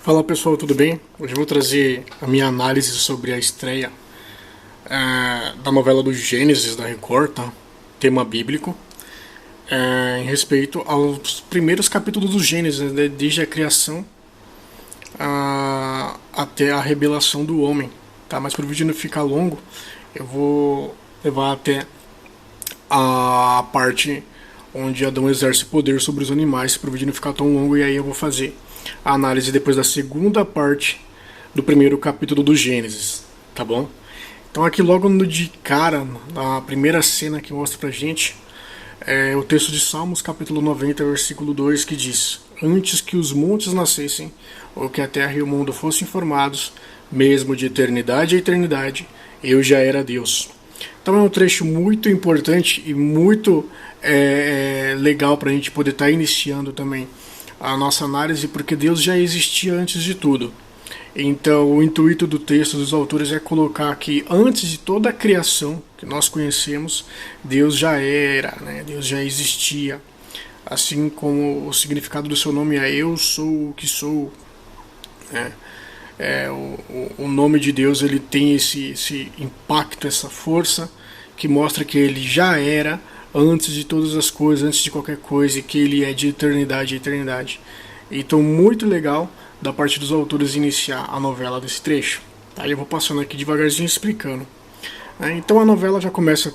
Fala pessoal, tudo bem? Hoje eu vou trazer a minha análise sobre a estreia da novela do Gênesis da Record, tá? Tema bíblico, em respeito aos primeiros capítulos do Gênesis, né? Desde a criação até a revelação do homem, tá? Mas para o vídeo não ficar longo, eu vou levar até a parte onde Adão exerce poder sobre os animais, para o vídeo não ficar tão longo, e aí eu vou fazer a análise depois da segunda parte do primeiro capítulo do Gênesis, tá bom? Então aqui logo no de cara, na primeira cena que mostra pra gente, é o texto de Salmos capítulo 90, versículo 2, que diz: Antes que os montes nascessem, ou que a terra e o mundo fossem formados, mesmo de eternidade a eternidade, eu já era Deus. Então é um trecho muito importante e muito legal para a gente poder estar iniciando também a nossa análise, porque Deus já existia antes de tudo. Então o intuito do texto dos autores é colocar que antes de toda a criação que nós conhecemos, Deus já era, né? Deus já existia. Assim como o significado do seu nome é Eu Sou o que Sou, né? O nome de Deus, ele tem esse impacto, essa força que mostra que ele já era antes de todas as coisas, antes de qualquer coisa, e que ele é de eternidade a eternidade. Então muito legal da parte dos autores iniciar a novela desse trecho. Aí eu vou passando aqui devagarzinho explicando. Então a novela já começa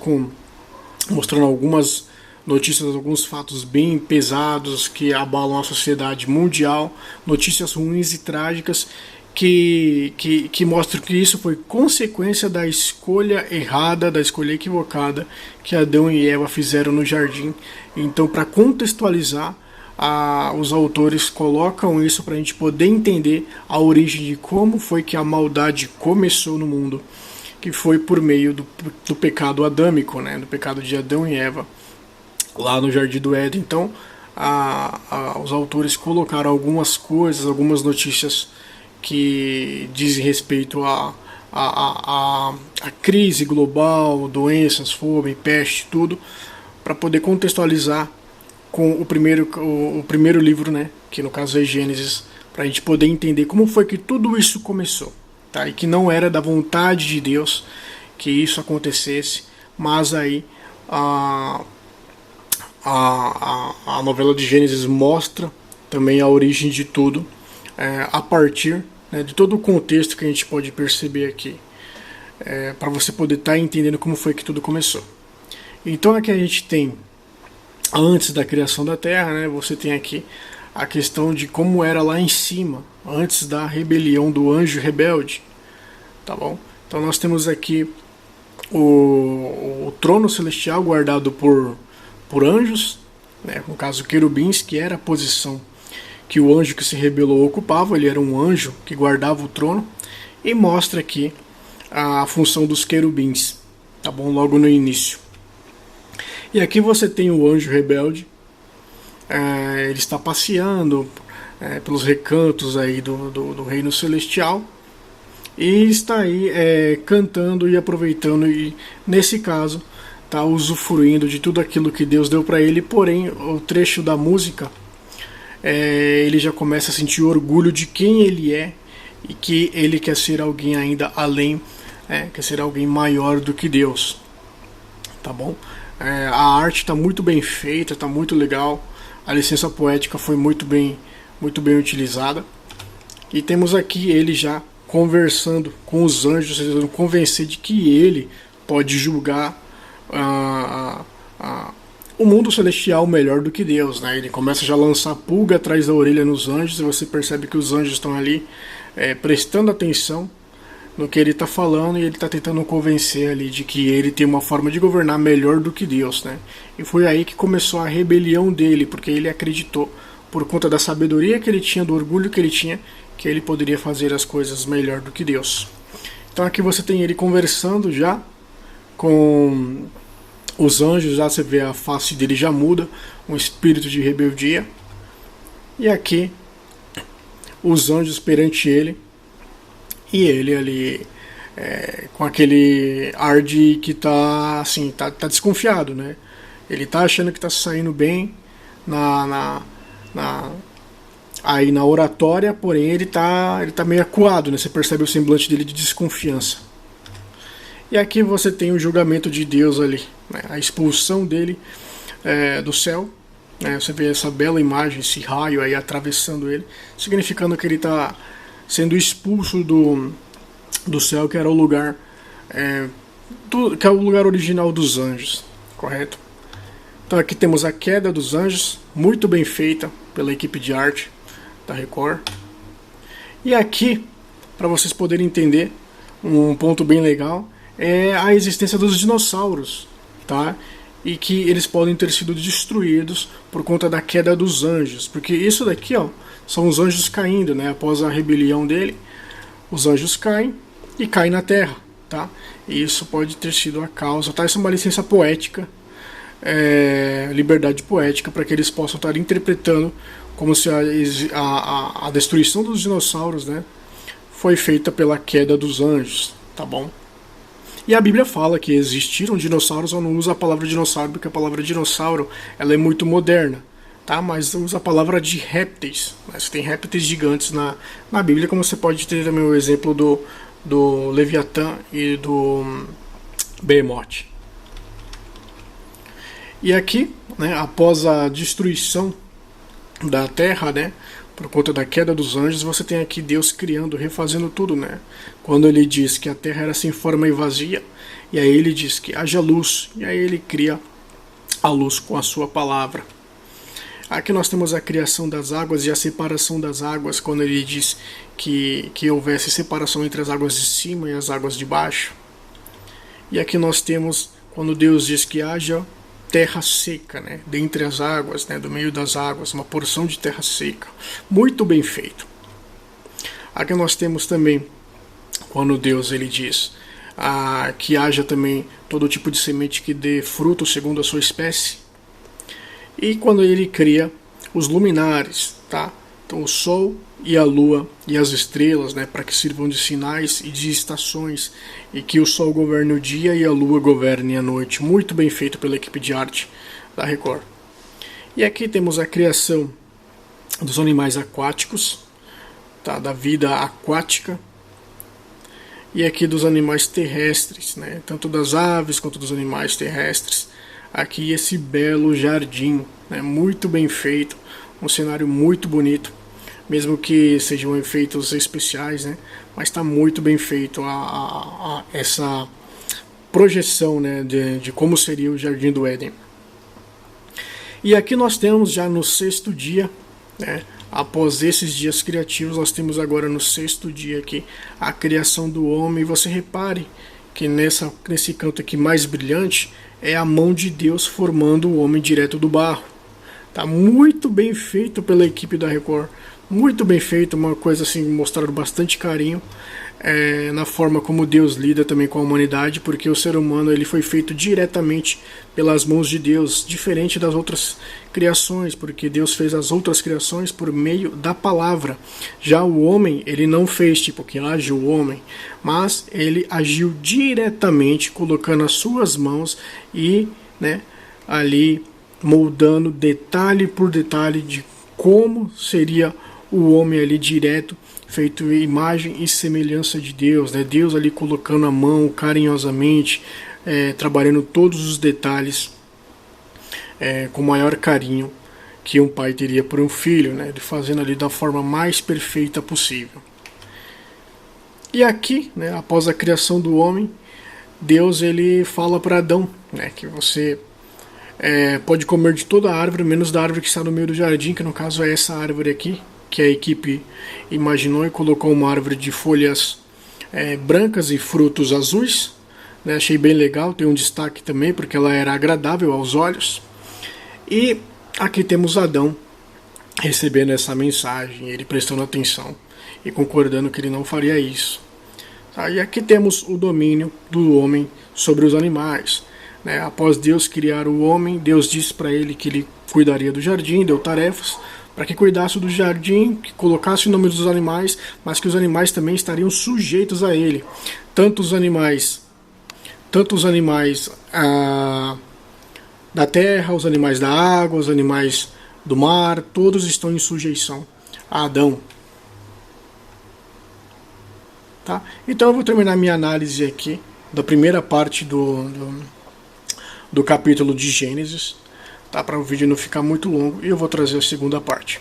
mostrando algumas notícias, alguns fatos bem pesados que abalam a sociedade mundial, notícias ruins e trágicas que mostram que isso foi consequência da escolha errada, da escolha equivocada que Adão e Eva fizeram no jardim. Então, para contextualizar, os autores colocam isso para a gente poder entender a origem de como foi que a maldade começou no mundo, que foi por meio do pecado adâmico, né, do pecado de Adão e Eva, lá no Jardim do Éden. Então, os autores colocaram algumas coisas, algumas notícias que dizem respeito à crise global, doenças, fome, peste, tudo, para poder contextualizar com o primeiro livro, né, que no caso é Gênesis, para a gente poder entender como foi que tudo isso começou, tá? E que não era da vontade de Deus que isso acontecesse, mas aí a novela de Gênesis mostra também a origem de tudo, a partir, né, de todo o contexto que a gente pode perceber aqui, para você poder estar entendendo como foi que tudo começou. Então aqui a gente tem, antes da criação da Terra, né, você tem aqui a questão de como era lá em cima, antes da rebelião do anjo rebelde, tá bom? Então nós temos aqui o trono celestial guardado por anjos, né, no caso querubins, que era a posição que o anjo que se rebelou ocupava. Ele era um anjo que guardava o trono, e mostra aqui a função dos querubins, tá bom? Logo no início. E aqui você tem o anjo rebelde, ele está passeando pelos recantos aí do reino celestial, e está aí cantando e aproveitando, e nesse caso está usufruindo de tudo aquilo que Deus deu para ele. Porém, o trecho da música, ele já começa a sentir orgulho de quem ele é, e que ele quer ser alguém ainda além, quer ser alguém maior do que Deus, tá bom? A arte está muito bem feita, está muito legal, a licença poética foi muito bem utilizada, e temos aqui ele já conversando com os anjos, tentando convencer de que ele pode julgar o mundo celestial melhor do que Deus, né? Ele começa já a lançar pulga atrás da orelha nos anjos, e você percebe que os anjos estão ali prestando atenção no que ele está falando, e ele está tentando convencer ali de que ele tem uma forma de governar melhor do que Deus, né? E foi aí que começou a rebelião dele, porque ele acreditou, por conta da sabedoria que ele tinha, do orgulho que ele tinha, que ele poderia fazer as coisas melhor do que Deus. Então aqui você tem ele conversando já com os anjos, já você vê a face dele já muda, um espírito de rebeldia. E aqui os anjos perante ele, e ele ali com aquele ar de que tá assim, tá desconfiado, né? Ele tá achando que tá saindo bem na aí na oratória, porém ele tá meio acuado, né? Você percebe o semblante dele de desconfiança. E aqui você tem o julgamento de Deus ali, né? A expulsão dele do céu. Você vê essa bela imagem, esse raio aí atravessando ele, significando que ele está sendo expulso do céu, que era o lugar que é o lugar original dos anjos, correto? Então aqui temos a queda dos anjos, muito bem feita pela equipe de arte da Record. E aqui, para vocês poderem entender, um ponto bem legal é a existência dos dinossauros, tá? E que eles podem ter sido destruídos por conta da queda dos anjos, porque isso daqui, ó, são os anjos caindo, né? Após a rebelião dele, os anjos caem e caem na terra, tá? E isso pode ter sido a causa, tá? Isso é uma licença poética, liberdade poética, para que eles possam estar interpretando como se a destruição dos dinossauros, né, foi feita pela queda dos anjos, tá bom? E a Bíblia fala que existiram dinossauros, eu não uso a palavra dinossauro porque a palavra dinossauro ela é muito moderna, tá? Mas usa a palavra de répteis. Mas tem répteis gigantes na Bíblia, como você pode ter também o exemplo do Leviatã e do Behemoth. E aqui, né, após a destruição da terra, né, por conta da queda dos anjos, você tem aqui Deus criando, refazendo tudo, né? Quando ele diz que a terra era sem forma e vazia, e aí ele diz que haja luz, e aí ele cria a luz com a sua palavra. Aqui nós temos a criação das águas e a separação das águas, quando ele diz que houvesse separação entre as águas de cima e as águas de baixo. E aqui nós temos quando Deus diz que haja terra seca, né, dentre as águas, né, do meio das águas, uma porção de terra seca, muito bem feito. Aqui nós temos também quando Deus ele diz que haja também todo tipo de semente que dê fruto segundo a sua espécie, e quando ele cria os luminares, tá? Então o sol e a lua e as estrelas, né, para que sirvam de sinais e de estações, e que o sol governe o dia e a lua governe a noite. Muito bem feito pela equipe de arte da Record. E aqui temos a criação dos animais aquáticos, tá, da vida aquática, e aqui dos animais terrestres, né, tanto das aves quanto dos animais terrestres. Aqui esse belo jardim, né, muito bem feito, um cenário muito bonito, mesmo que sejam efeitos especiais, né, mas está muito bem feito essa projeção, né, de como seria o Jardim do Éden. E aqui nós temos já no sexto dia, né, após esses dias criativos, nós temos agora no sexto dia aqui a criação do homem. E você repare que nesse canto aqui mais brilhante é a mão de Deus formando o homem direto do barro. Tá muito bem feito pela equipe da Record, muito bem feito, uma coisa assim, mostrando bastante carinho na forma como Deus lida também com a humanidade, porque o ser humano ele foi feito diretamente pelas mãos de Deus, diferente das outras criações, porque Deus fez as outras criações por meio da palavra. Já o homem, ele não fez tipo que haja o homem, mas ele agiu diretamente, colocando as suas mãos e, né, ali moldando detalhe por detalhe de como seria o homem ali direto, feito imagem e semelhança de Deus, né? Deus ali colocando a mão carinhosamente, trabalhando todos os detalhes com o maior carinho que um pai teria por um filho, né? Fazendo ali da forma mais perfeita possível. E aqui, né, após a criação do homem, Deus ele fala para Adão, né, que você pode comer de toda a árvore, menos da árvore que está no meio do jardim, que no caso é essa árvore aqui, que a equipe imaginou e colocou uma árvore de folhas brancas e frutos azuis, né? Achei bem legal, tem um destaque também porque ela era agradável aos olhos. E aqui temos Adão recebendo essa mensagem, ele prestando atenção e concordando que ele não faria isso. Tá? E aqui temos o domínio do homem sobre os animais, né? Após Deus criar o homem, Deus disse para ele que ele cuidaria do jardim, deu tarefas para que cuidasse do jardim, que colocasse o nome dos animais, mas que os animais também estariam sujeitos a ele. Tanto os animais da terra, os animais da água, os animais do mar, todos estão em sujeição Adão. Tá? Então eu vou terminar minha análise aqui da primeira parte do capítulo de Gênesis, tá? Para o vídeo não ficar muito longo, e eu vou trazer a segunda parte.